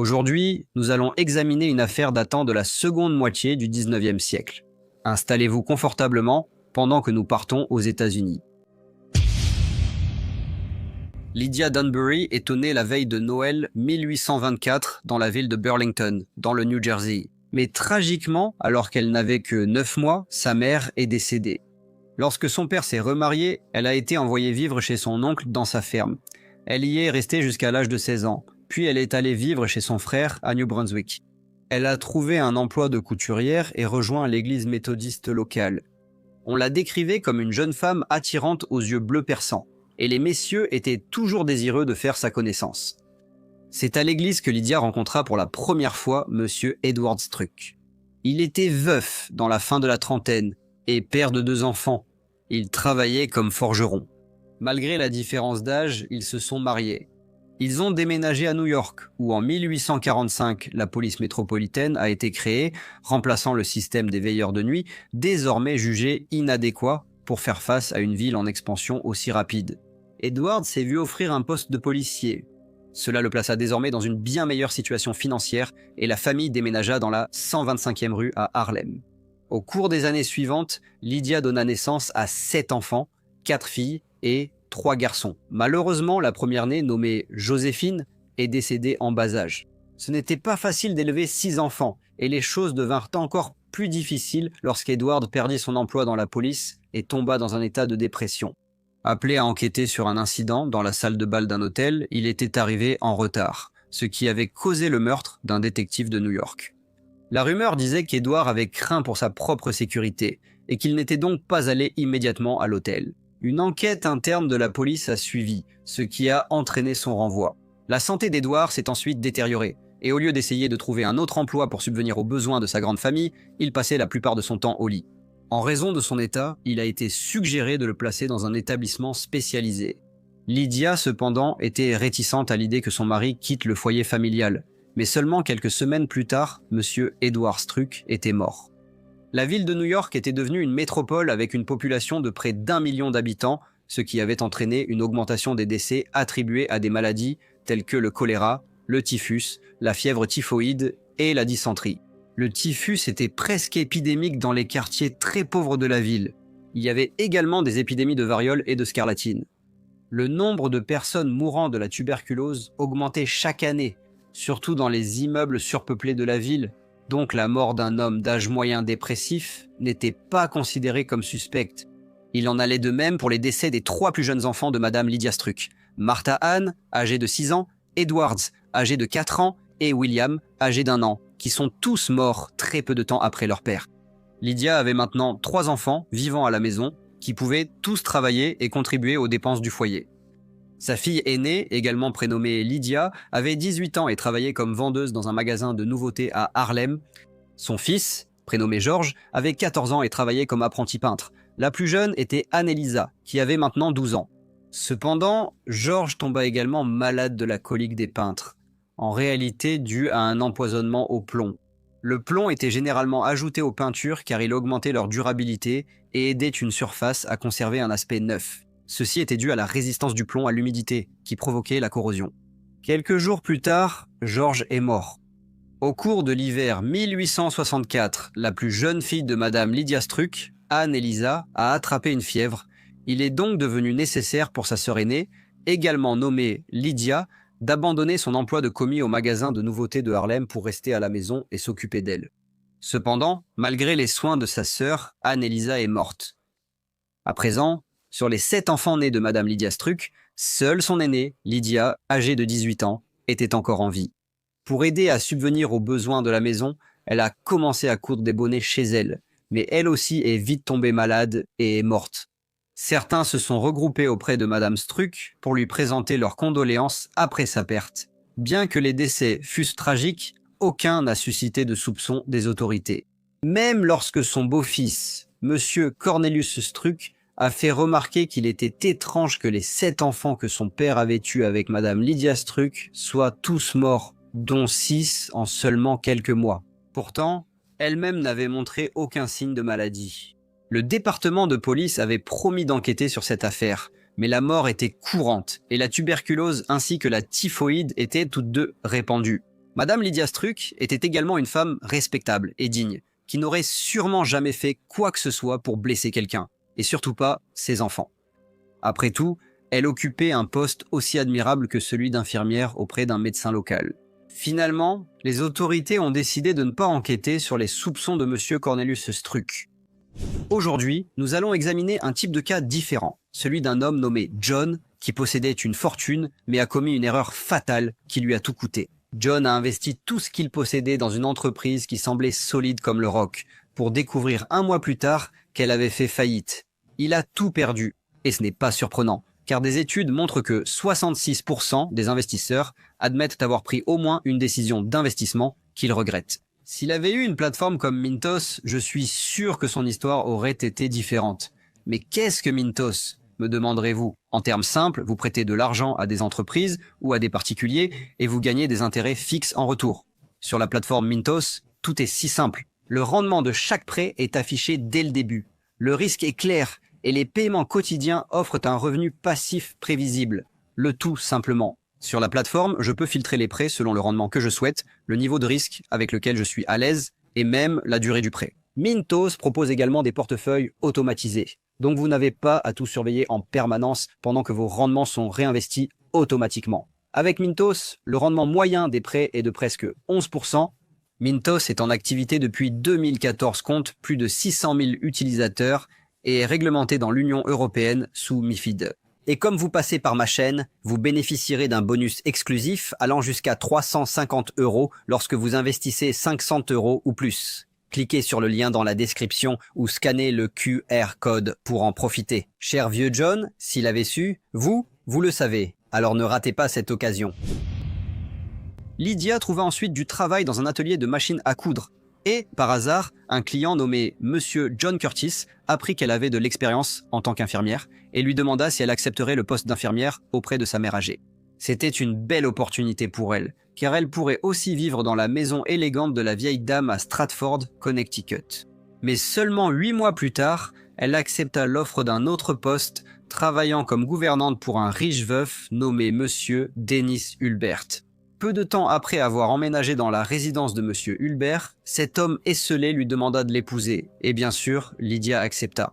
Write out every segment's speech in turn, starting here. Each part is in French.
Aujourd'hui, nous allons examiner une affaire datant de la seconde moitié du 19e siècle. Installez-vous confortablement pendant que nous partons aux États-Unis. Lydia Dunbury est née la veille de Noël 1824 dans la ville de Burlington, dans le New Jersey. Mais tragiquement, alors qu'elle n'avait que 9 mois, sa mère est décédée. Lorsque son père s'est remarié, elle a été envoyée vivre chez son oncle dans sa ferme. Elle y est restée jusqu'à l'âge de 16 ans, puis elle est allée vivre chez son frère à New Brunswick. Elle a trouvé un emploi de couturière et rejoint l'église méthodiste locale. On la décrivait comme une jeune femme attirante aux yeux bleus perçants, et les messieurs étaient toujours désireux de faire sa connaissance. C'est à l'église que Lydia rencontra pour la première fois Monsieur Edward Struck. Il était veuf dans la fin de la trentaine et père de 2 enfants. Il travaillait comme forgeron. Malgré la différence d'âge, ils se sont mariés. Ils ont déménagé à New York, où en 1845, la police métropolitaine a été créée, remplaçant le système des veilleurs de nuit, désormais jugé inadéquat pour faire face à une ville en expansion aussi rapide. Edward s'est vu offrir un poste de policier. Cela le plaça désormais dans une bien meilleure situation financière et la famille déménagea dans la 125e rue à Harlem. Au cours des années suivantes, Lydia donna naissance à 7 enfants, 4 filles et 3 garçons. Malheureusement, la première-née, nommée Joséphine, est décédée en bas âge. Ce n'était pas facile d'élever 6 enfants, et les choses devinrent encore plus difficiles lorsqu'Edward perdit son emploi dans la police et tomba dans un état de dépression. Appelé à enquêter sur un incident dans la salle de bal d'un hôtel, il était arrivé en retard, ce qui avait causé le meurtre d'un détective de New York. La rumeur disait qu'Edward avait craint pour sa propre sécurité et qu'il n'était donc pas allé immédiatement à l'hôtel. Une enquête interne de la police a suivi, ce qui a entraîné son renvoi. La santé d'Edward s'est ensuite détériorée, et au lieu d'essayer de trouver un autre emploi pour subvenir aux besoins de sa grande famille, il passait la plupart de son temps au lit. En raison de son état, il a été suggéré de le placer dans un établissement spécialisé. Lydia, cependant, était réticente à l'idée que son mari quitte le foyer familial, mais seulement quelques semaines plus tard, Monsieur Edward Struck était mort. La ville de New York était devenue une métropole avec une population de près d'1 million d'habitants, ce qui avait entraîné une augmentation des décès attribués à des maladies telles que le choléra, le typhus, la fièvre typhoïde et la dysenterie. Le typhus était presque épidémique dans les quartiers très pauvres de la ville. Il y avait également des épidémies de variole et de scarlatine. Le nombre de personnes mourant de la tuberculose augmentait chaque année, surtout dans les immeubles surpeuplés de la ville, donc la mort d'un homme d'âge moyen dépressif n'était pas considérée comme suspecte. Il en allait de même pour les décès des 3 plus jeunes enfants de Madame Lydia Struck, Martha Ann, âgée de 6 ans, Edwards, âgé de 4 ans, et William, âgé d'1 an, qui sont tous morts très peu de temps après leur père. Lydia avait maintenant 3 enfants vivant à la maison, qui pouvaient tous travailler et contribuer aux dépenses du foyer. Sa fille aînée, également prénommée Lydia, avait 18 ans et travaillait comme vendeuse dans un magasin de nouveautés à Harlem. Son fils, prénommé George, avait 14 ans et travaillait comme apprenti peintre. La plus jeune était Anne-Elisa, qui avait maintenant 12 ans. Cependant, George tomba également malade de la colique des peintres, en réalité dû à un empoisonnement au plomb. Le plomb était généralement ajouté aux peintures car il augmentait leur durabilité et aidait une surface à conserver un aspect neuf. Ceci était dû à la résistance du plomb à l'humidité, qui provoquait la corrosion. Quelques jours plus tard, George est mort. Au cours de l'hiver 1864, la plus jeune fille de Madame Lydia Struck, Anne-Elisa, a attrapé une fièvre. Il est donc devenu nécessaire pour sa sœur aînée, également nommée Lydia, d'abandonner son emploi de commis au magasin de nouveautés de Harlem pour rester à la maison et s'occuper d'elle. Cependant, malgré les soins de sa sœur, Anne-Elisa est morte. À présent, sur les 7 enfants nés de Madame Lydia Struck, seule son aînée, Lydia, âgée de 18 ans, était encore en vie. Pour aider à subvenir aux besoins de la maison, elle a commencé à coudre des bonnets chez elle, mais elle aussi est vite tombée malade et est morte. Certains se sont regroupés auprès de Madame Struck pour lui présenter leurs condoléances après sa perte. Bien que les décès fussent tragiques, aucun n'a suscité de soupçons des autorités. Même lorsque son beau-fils, Monsieur Cornelius Struck, a fait remarquer qu'il était étrange que les 7 enfants que son père avait eus avec Madame Lydia Struck soient tous morts, dont 6 en seulement quelques mois. Pourtant, elle-même n'avait montré aucun signe de maladie. Le département de police avait promis d'enquêter sur cette affaire, mais la mort était courante et la tuberculose ainsi que la typhoïde étaient toutes deux répandues. Madame Lydia Struck était également une femme respectable et digne, qui n'aurait sûrement jamais fait quoi que ce soit pour blesser quelqu'un, et surtout pas ses enfants. Après tout, elle occupait un poste aussi admirable que celui d'infirmière auprès d'un médecin local. Finalement, les autorités ont décidé de ne pas enquêter sur les soupçons de M. Cornelius Struck. Aujourd'hui, nous allons examiner un type de cas différent, celui d'un homme nommé John, qui possédait une fortune, mais a commis une erreur fatale qui lui a tout coûté. John a investi tout ce qu'il possédait dans une entreprise qui semblait solide comme le roc, pour découvrir un mois plus tard qu'elle avait fait faillite. Il a tout perdu, et ce n'est pas surprenant, car des études montrent que 66% des investisseurs admettent avoir pris au moins une décision d'investissement qu'ils regrettent. S'il avait eu une plateforme comme Mintos, je suis sûr que son histoire aurait été différente. Mais qu'est-ce que Mintos ? Me demanderez-vous. En termes simples, vous prêtez de l'argent à des entreprises ou à des particuliers et vous gagnez des intérêts fixes en retour. Sur la plateforme Mintos, tout est si simple. Le rendement de chaque prêt est affiché dès le début. Le risque est clair et les paiements quotidiens offrent un revenu passif prévisible. Le tout simplement. Sur la plateforme, je peux filtrer les prêts selon le rendement que je souhaite, le niveau de risque avec lequel je suis à l'aise et même la durée du prêt. Mintos propose également des portefeuilles automatisés. Donc vous n'avez pas à tout surveiller en permanence pendant que vos rendements sont réinvestis automatiquement. Avec Mintos, le rendement moyen des prêts est de presque 11%. Mintos est en activité depuis 2014, compte plus de 600 000 utilisateurs et est réglementé dans l'Union européenne sous MiFID. Et comme vous passez par ma chaîne, vous bénéficierez d'un bonus exclusif allant jusqu'à 350 € lorsque vous investissez 500 € ou plus. Cliquez sur le lien dans la description ou scannez le QR code pour en profiter. Cher vieux John, s'il avait su, vous le savez, alors ne ratez pas cette occasion. Lydia trouva ensuite du travail dans un atelier de machines à coudre. Et, par hasard, un client nommé Monsieur John Curtis apprit qu'elle avait de l'expérience en tant qu'infirmière et lui demanda si elle accepterait le poste d'infirmière auprès de sa mère âgée. C'était une belle opportunité pour elle, car elle pourrait aussi vivre dans la maison élégante de la vieille dame à Stratford, Connecticut. Mais seulement 8 mois plus tard, elle accepta l'offre d'un autre poste, travaillant comme gouvernante pour un riche veuf nommé Monsieur Dennis Hulbert. Peu de temps après avoir emménagé dans la résidence de Monsieur Hulbert, cet homme esseulé lui demanda de l'épouser, et bien sûr, Lydia accepta.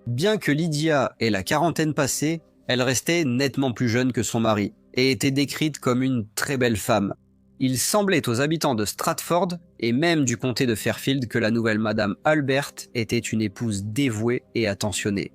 Bien que Lydia ait la quarantaine passée, elle restait nettement plus jeune que son mari, et était décrite comme une très belle femme. Il semblait aux habitants de Stratford, et même du comté de Fairfield, que la nouvelle Madame Hulbert était une épouse dévouée et attentionnée.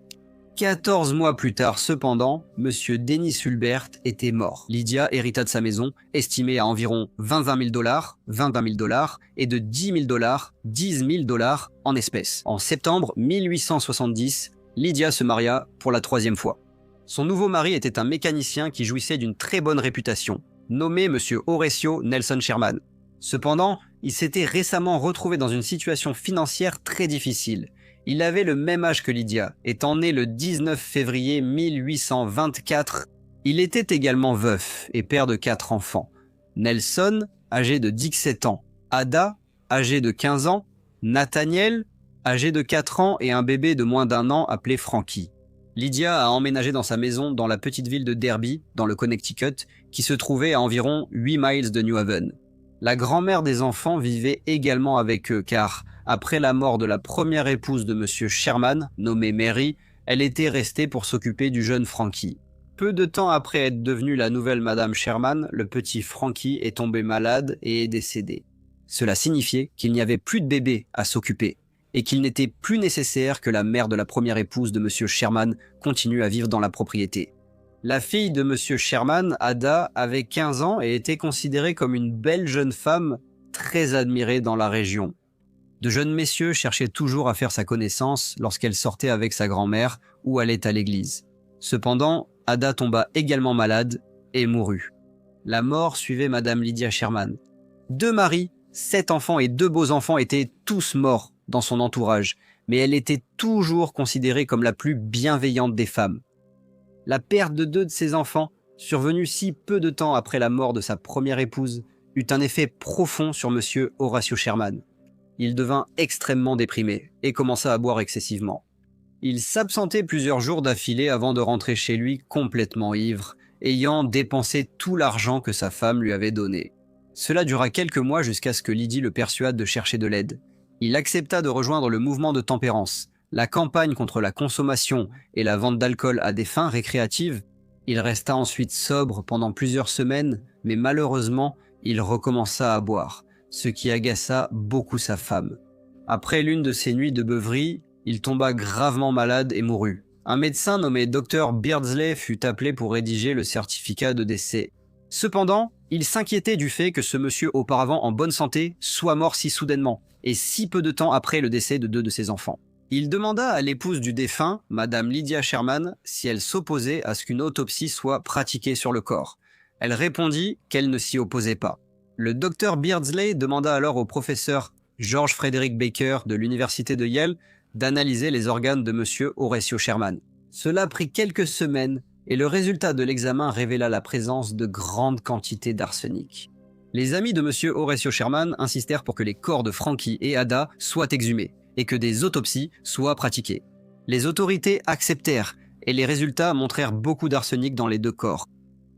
14 mois plus tard, cependant, Monsieur Dennis Hulbert était mort. Lydia hérita de sa maison, estimée à environ 20 000 $, et de 10 000 $, 10 000 $ en espèces. En septembre 1870, Lydia se maria pour la 3e fois. Son nouveau mari était un mécanicien qui jouissait d'une très bonne réputation, nommé Monsieur Horatio Nelson Sherman. Cependant, il s'était récemment retrouvé dans une situation financière très difficile. Il avait le même âge que Lydia, étant né le 19 février 1824. Il était également veuf et père de 4 enfants. Nelson, âgé de 17 ans, Ada, âgé de 15 ans, Nathaniel, âgé de 4 ans et un bébé de moins d'1 an appelé Frankie. Lydia a emménagé dans sa maison dans la petite ville de Derby, dans le Connecticut, qui se trouvait à environ 8 miles de New Haven. La grand-mère des enfants vivait également avec eux car, après la mort de la première épouse de Monsieur Sherman, nommée Mary, elle était restée pour s'occuper du jeune Frankie. Peu de temps après être devenue la nouvelle Madame Sherman, le petit Frankie est tombé malade et est décédé. Cela signifiait qu'il n'y avait plus de bébé à s'occuper et qu'il n'était plus nécessaire que la mère de la première épouse de Monsieur Sherman continue à vivre dans la propriété. La fille de Monsieur Sherman, Ada, avait 15 ans et était considérée comme une belle jeune femme très admirée dans la région. De jeunes messieurs cherchaient toujours à faire sa connaissance lorsqu'elle sortait avec sa grand-mère ou allait à l'église. Cependant, Ada tomba également malade et mourut. La mort suivait Madame Lydia Sherman. 2 maris, 7 enfants et 2 beaux-enfants étaient tous morts dans son entourage, mais elle était toujours considérée comme la plus bienveillante des femmes. La perte de 2 de ses enfants, survenue si peu de temps après la mort de sa première épouse, eut un effet profond sur Monsieur Horatio Sherman. Il devint extrêmement déprimé et commença à boire excessivement. Il s'absentait plusieurs jours d'affilée avant de rentrer chez lui complètement ivre, ayant dépensé tout l'argent que sa femme lui avait donné. Cela dura quelques mois jusqu'à ce que Lydie le persuade de chercher de l'aide. Il accepta de rejoindre le mouvement de tempérance, la campagne contre la consommation et la vente d'alcool à des fins récréatives. Il resta ensuite sobre pendant plusieurs semaines, mais malheureusement, il recommença à boire, ce qui agaça beaucoup sa femme. Après l'une de ces nuits de beuverie, il tomba gravement malade et mourut. Un médecin nommé Dr Beardsley fut appelé pour rédiger le certificat de décès. Cependant, il s'inquiétait du fait que ce monsieur auparavant en bonne santé soit mort si soudainement, et si peu de temps après le décès de 2 de ses enfants. Il demanda à l'épouse du défunt, Madame Lydia Sherman, si elle s'opposait à ce qu'une autopsie soit pratiquée sur le corps. Elle répondit qu'elle ne s'y opposait pas. Le docteur Beardsley demanda alors au professeur George Frederick Baker de l'université de Yale d'analyser les organes de monsieur Horatio Sherman. Cela prit quelques semaines et le résultat de l'examen révéla la présence de grandes quantités d'arsenic. Les amis de monsieur Horatio Sherman insistèrent pour que les corps de Frankie et Ada soient exhumés et que des autopsies soient pratiquées. Les autorités acceptèrent et les résultats montrèrent beaucoup d'arsenic dans les 2 corps.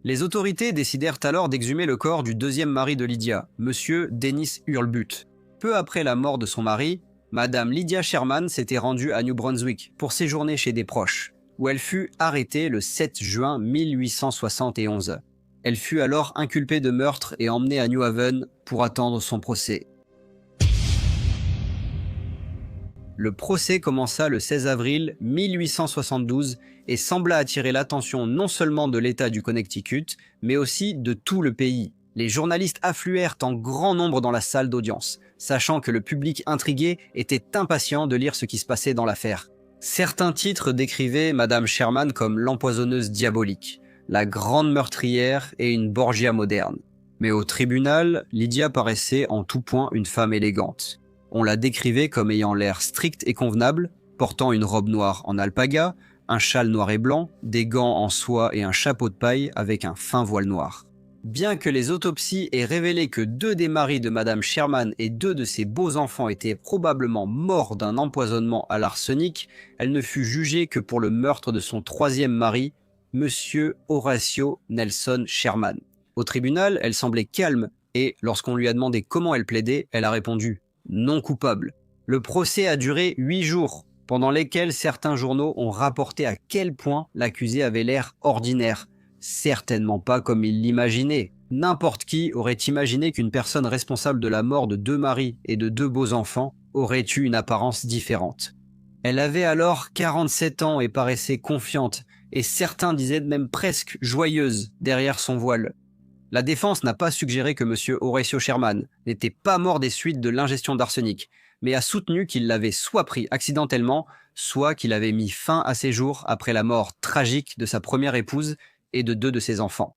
Les autorités décidèrent alors d'exhumer le corps du 2e mari de Lydia, monsieur Dennis Hurlbut. Peu après la mort de son mari, Madame Lydia Sherman s'était rendue à New Brunswick pour séjourner chez des proches, où elle fut arrêtée le 7 juin 1871. Elle fut alors inculpée de meurtre et emmenée à New Haven pour attendre son procès. Le procès commença le 16 avril 1872 et sembla attirer l'attention non seulement de l'État du Connecticut, mais aussi de tout le pays. Les journalistes affluèrent en grand nombre dans la salle d'audience, sachant que le public intrigué était impatient de lire ce qui se passait dans l'affaire. Certains titres décrivaient Madame Sherman comme l'empoisonneuse diabolique, la grande meurtrière et une Borgia moderne. Mais au tribunal, Lydia paraissait en tout point une femme élégante. On la décrivait comme ayant l'air strict et convenable, portant une robe noire en alpaga, un châle noir et blanc, des gants en soie et un chapeau de paille avec un fin voile noir. Bien que les autopsies aient révélé que 2 des maris de Madame Sherman et 2 de ses beaux enfants étaient probablement morts d'un empoisonnement à l'arsenic, elle ne fut jugée que pour le meurtre de son 3e mari, Monsieur Horatio Nelson Sherman. Au tribunal, elle semblait calme et, lorsqu'on lui a demandé comment elle plaidait, elle a répondu « non coupable ». Le procès a duré 8 jours, pendant lesquels certains journaux ont rapporté à quel point l'accusé avait l'air ordinaire. Certainement pas comme il l'imaginait. N'importe qui aurait imaginé qu'une personne responsable de la mort de 2 maris et de 2 beaux enfants aurait eu une apparence différente. Elle avait alors 47 ans et paraissait confiante, et certains disaient même presque joyeuse derrière son voile. La défense n'a pas suggéré que M. Horatio Sherman n'était pas mort des suites de l'ingestion d'arsenic, mais a soutenu qu'il l'avait soit pris accidentellement, soit qu'il avait mis fin à ses jours après la mort tragique de sa première épouse et de 2 de ses enfants.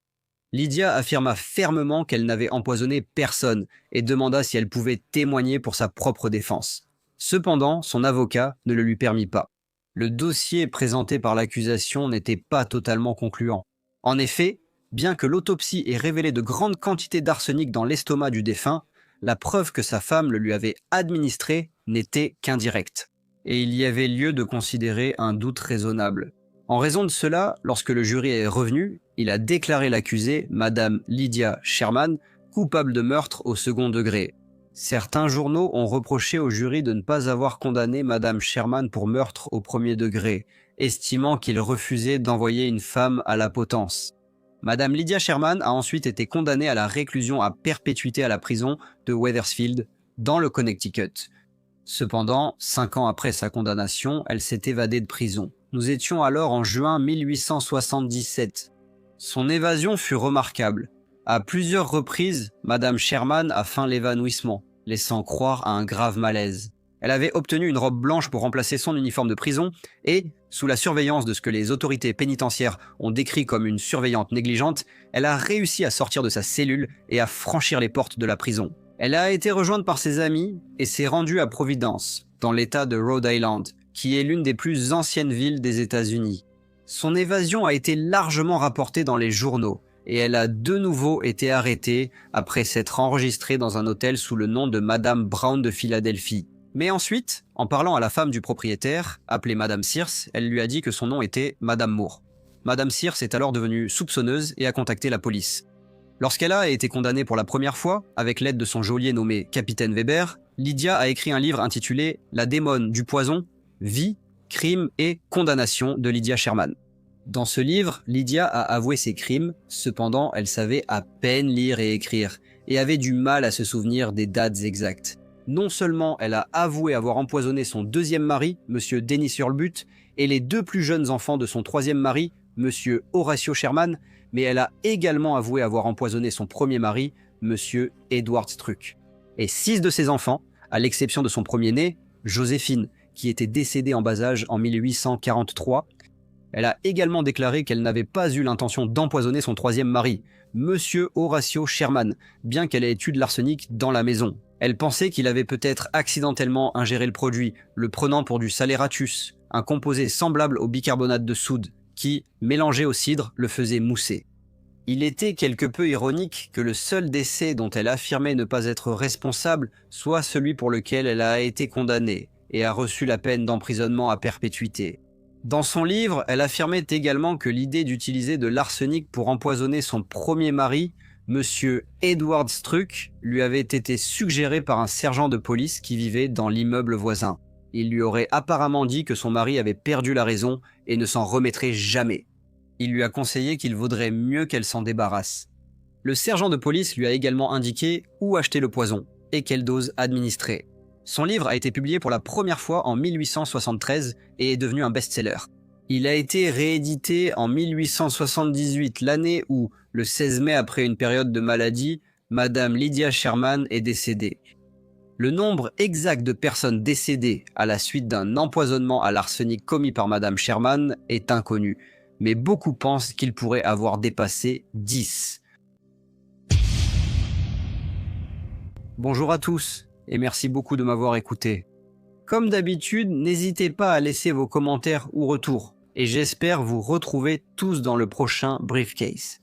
Lydia affirma fermement qu'elle n'avait empoisonné personne et demanda si elle pouvait témoigner pour sa propre défense. Cependant, son avocat ne le lui permit pas. Le dossier présenté par l'accusation n'était pas totalement concluant. En effet, bien que l'autopsie ait révélé de grandes quantités d'arsenic dans l'estomac du défunt, la preuve que sa femme le lui avait administré n'était qu'indirecte. Et il y avait lieu de considérer un doute raisonnable. En raison de cela, lorsque le jury est revenu, il a déclaré l'accusée, Madame Lydia Sherman, coupable de meurtre au 2e degré. Certains journaux ont reproché au jury de ne pas avoir condamné Madame Sherman pour meurtre au 1er degré, estimant qu'il refusait d'envoyer une femme à la potence. Madame Lydia Sherman a ensuite été condamnée à la réclusion à perpétuité à la prison de Wethersfield, dans le Connecticut. Cependant, 5 ans après sa condamnation, elle s'est évadée de prison. Nous étions alors en juin 1877. Son évasion fut remarquable. À plusieurs reprises, Madame Sherman a feint l'évanouissement, laissant croire à un grave malaise. Elle avait obtenu une robe blanche pour remplacer son uniforme de prison et, sous la surveillance de ce que les autorités pénitentiaires ont décrit comme une surveillante négligente, elle a réussi à sortir de sa cellule et à franchir les portes de la prison. Elle a été rejointe par ses amis et s'est rendue à Providence, dans l'état de Rhode Island, qui est l'une des plus anciennes villes des États-Unis. Son évasion a été largement rapportée dans les journaux et elle a de nouveau été arrêtée après s'être enregistrée dans un hôtel sous le nom de Madame Brown de Philadelphie. Mais ensuite, en parlant à la femme du propriétaire, appelée Madame Sears, elle lui a dit que son nom était Madame Moore. Madame Sears est alors devenue soupçonneuse et a contacté la police. Lorsqu'elle a été condamnée pour la première fois, avec l'aide de son geôlier nommé Capitaine Weber, Lydia a écrit un livre intitulé « La démone du poison, vie, crime et condamnation de Lydia Sherman ». Dans ce livre, Lydia a avoué ses crimes, cependant elle savait à peine lire et écrire, et avait du mal à se souvenir des dates exactes. Non seulement elle a avoué avoir empoisonné son deuxième mari, Monsieur Dennis Hurlbut, et les deux plus jeunes enfants de son troisième mari, Monsieur Horatio Sherman, mais elle a également avoué avoir empoisonné son premier mari, Monsieur Edward Struck. Et 6 de ses enfants, à l'exception de son premier-né, Joséphine, qui était décédée en bas âge en 1843, elle a également déclaré qu'elle n'avait pas eu l'intention d'empoisonner son troisième mari, Monsieur Horatio Sherman, bien qu'elle ait eu de l'arsenic dans la maison. Elle pensait qu'il avait peut-être accidentellement ingéré le produit, le prenant pour du saleratus, un composé semblable au bicarbonate de soude, qui, mélangé au cidre, le faisait mousser. Il était quelque peu ironique que le seul décès dont elle affirmait ne pas être responsable soit celui pour lequel elle a été condamnée et a reçu la peine d'emprisonnement à perpétuité. Dans son livre, elle affirmait également que l'idée d'utiliser de l'arsenic pour empoisonner son premier mari, Monsieur Edward Struck, lui avait été suggérée par un sergent de police qui vivait dans l'immeuble voisin. Il lui aurait apparemment dit que son mari avait perdu la raison et ne s'en remettrait jamais. Il lui a conseillé qu'il vaudrait mieux qu'elle s'en débarrasse. Le sergent de police lui a également indiqué où acheter le poison et quelle dose administrer. Son livre a été publié pour la première fois en 1873 et est devenu un best-seller. Il a été réédité en 1878, l'année où, le 16 mai après une période de maladie, Madame Lydia Sherman est décédée. Le nombre exact de personnes décédées à la suite d'un empoisonnement à l'arsenic commis par Madame Sherman est inconnu, mais beaucoup pensent qu'il pourrait avoir dépassé 10. Bonjour à tous, et merci beaucoup de m'avoir écouté. Comme d'habitude, n'hésitez pas à laisser vos commentaires ou retours, et j'espère vous retrouver tous dans le prochain Briefcase.